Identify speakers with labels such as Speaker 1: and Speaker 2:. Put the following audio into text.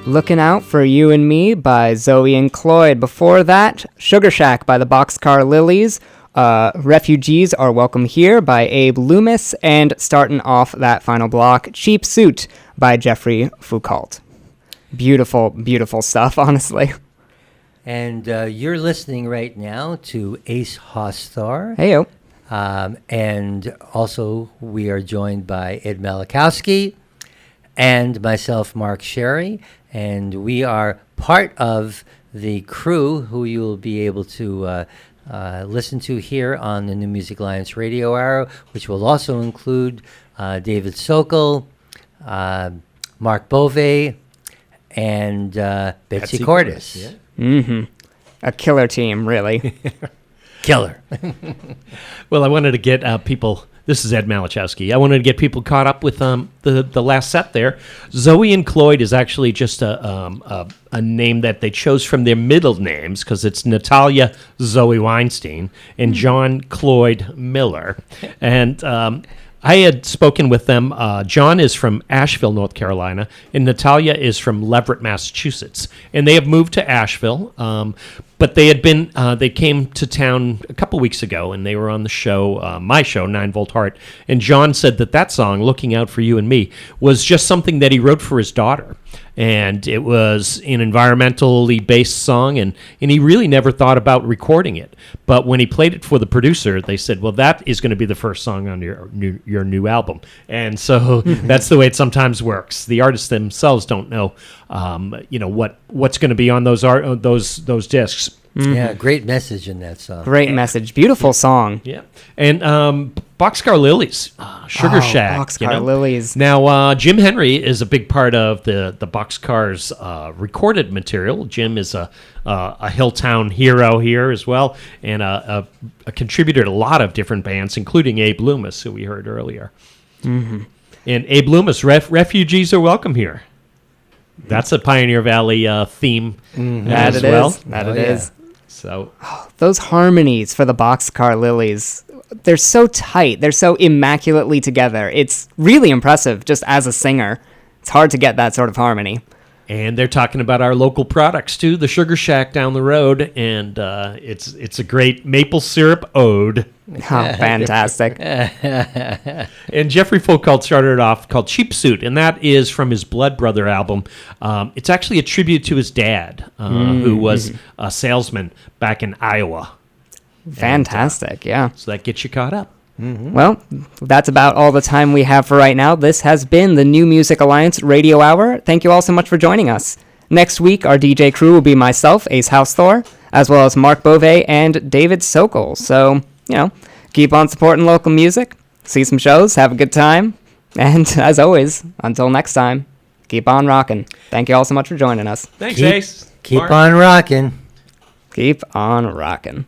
Speaker 1: Looking Out for You and Me by Zoe and Cloyd. Before that, Sugar Shack by the Boxcar Lilies. Refugees Are Welcome Here by Abe Loomis. And starting off that final block, Cheap Suit by Jeffery Foucault. Beautiful, beautiful stuff, honestly.
Speaker 2: And you're listening right now to Ace Hausthor.
Speaker 1: Heyo.
Speaker 2: And also we are joined by Ed Malachowski and myself, Mark Sherry. And we are part of the crew who you will be able to listen to here on the New Music Alliance Radio Hour, which will also include David Sokol, Mark Bove, and Betsy Cordes.
Speaker 3: Yeah.
Speaker 1: Mm-hmm. A killer team, really.
Speaker 2: Killer.
Speaker 3: Well, I wanted to get people... This is Ed Malachowski. I wanted to get people caught up with the last set there. Zoe and Cloyd is actually just a name that they chose from their middle names because it's Natalia Zoe Weinstein and John Cloyd Miller. And I had spoken with them. John is from Asheville, North Carolina, and Natalia is from Leverett, Massachusetts. And they have moved to Asheville, but they had been. They came to town a couple weeks ago, and they were on the show, my show, 9 Volt Heart. And John said that song, "Looking Out for You and Me," was just something that he wrote for his daughter. And it was an environmentally based song, and he really never thought about recording it. But when he played it for the producer, they said, well, that is going to be the first song on your new album. And so that's the way it sometimes works. The artists themselves don't know, what's going to be on those discs.
Speaker 2: Mm-hmm. Yeah, great message in that song.
Speaker 1: Great message. Beautiful song.
Speaker 3: Yeah. And Boxcar Lilies, Sugar Shack.
Speaker 1: Boxcar Lilies.
Speaker 3: Now, Jim Henry is a big part of the Boxcars recorded material. Jim is a Hilltown hero here as well, and a contributor to a lot of different bands, including Abe Loomis, who we heard earlier. Mm-hmm. And Abe Loomis, Refugees Are Welcome Here. That's a Pioneer Valley theme as well.
Speaker 1: That it is.
Speaker 3: So
Speaker 1: those harmonies for the Boxcar Lilies, they're so tight. They're so immaculately together. It's really impressive just as a singer. It's hard to get that sort of harmony.
Speaker 3: And they're talking about our local products, too, the Sugar Shack down the road, and it's a great maple syrup ode.
Speaker 1: Oh, fantastic.
Speaker 3: And Jeffery Foucault started it off called Cheap Suit, and that is from his Blood Brother album. It's actually a tribute to his dad, who was a salesman back in Iowa.
Speaker 1: Fantastic, yeah.
Speaker 3: So that gets you caught up.
Speaker 1: Mm-hmm. Well, that's about all the time we have for right now. This has been the New Music Alliance Radio Hour. Thank you all so much for joining us. Next week, our DJ crew will be myself, Ace Hausthor, as well as Mark Bove and David Sokol. So, keep on supporting local music, see some shows, have a good time, and as always, until next time, keep on rocking. Thank you all so much for joining us.
Speaker 3: Thanks, Ace.
Speaker 2: Keep on rocking.
Speaker 1: Keep on rocking.